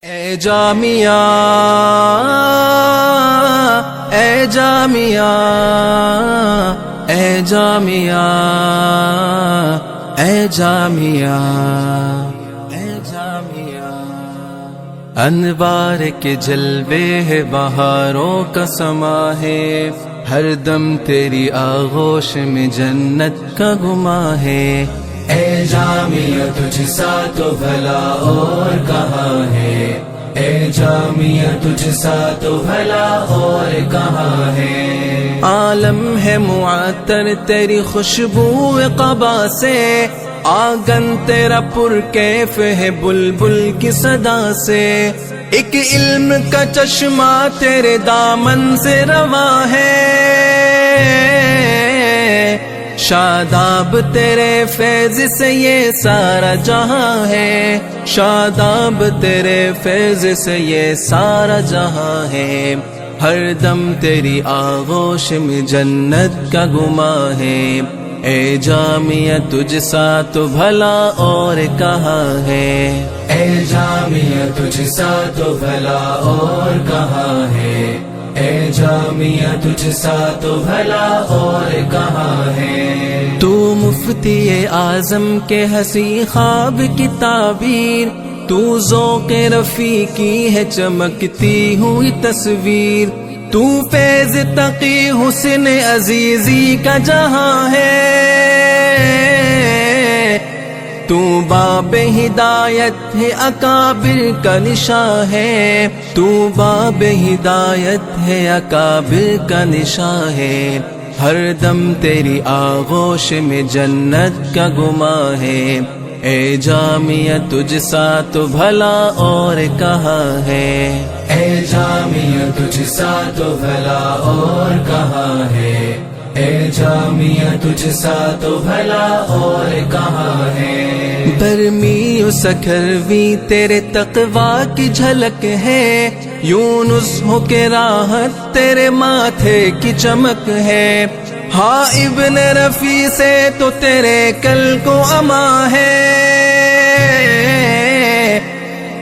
اے جامعہ اے جامعہ اے جامعہ اے جامعہ اے جامعہ انوار کے جلوے ہے، بہاروں کا سما ہے، ہر دم تیری آغوش میں جنت کا گما ہے۔ اے جامعہ تجھ سا تو بھلا اور کہاں ہے، اے جامعہ تجھ سا تو بھلا اور کہاں ہے۔ عالم ہے معطر تیری خوشبو قبا سے، آنگن تیرا پر کیف ہے بلبل کی صدا سے، ایک علم کا چشمہ تیرے دامن سے رواں ہے، شاداب تیرے فیض سے یہ سارا جہاں ہے، شاداب تیرے فیض سے یہ سارا جہاں ہے، ہر دم تیری آغوش میں جنت کا گما ہے۔ اے جامعہ تجھ سا تو بھلا اور کہاں ہے، اے جامعہ تجھ سا تو بھلا اور کہاں ہے، اے جامعہ تجھ سا تو بھلا اور کہاں ہے۔ تو مفتی اعظم کے حسین خواب کی تعبیر، تو ذوق رفیع کی ہے چمکتی ہوئی تصویر، تو فیض تقی حسن عزیزی کا جہاں ہے، تو باب ہدایت ہے اکابر کا نشاں ہے، تو باب ہدایت ہے اکابر کا نشاں ہے، ہر دم تیری آغوش میں جنت کا گما ہے۔ اے جامعہ تجھ سا تو بھلا اور کہاں ہے، اے جامعہ تجھ سا تو بھلا اور کہاں ہے، اے جامعہ تجھ سا تو بھلا اور کہاں ہے۔ برمی و سکھروی تیرے تقویٰ کی جھلک ہے، یونس ہو کے راحت تیرے ماتھے کی چمک ہے، ہاں ابن رفیع سے تو تیرے کل کو اما ہے،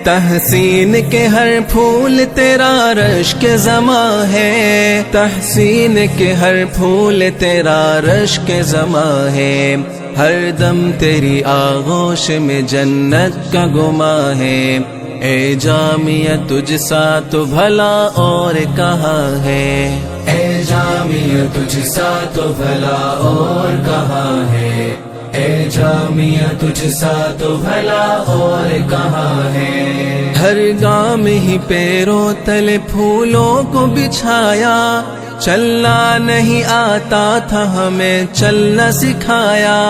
تحسین کے ہر پھول تیرا رشک زماں ہے، تحسین کے ہر پھول تیرا رشک زماں ہے، ہر دم تیری آغوش میں جنت کا گما ہے۔ اے جامعہ تجھ سا تو بھلا اور کہاں ہے، اے جامعہ تجھ سا تو بھلا اور کہاں ہے، اے جامعہ تجھ سا تو بھلا اور کہاں ہے۔ ہر گام ہی پیروں تلے پھولوں کو بچھایا، چلنا نہیں آتا تھا ہمیں چلنا سکھایا،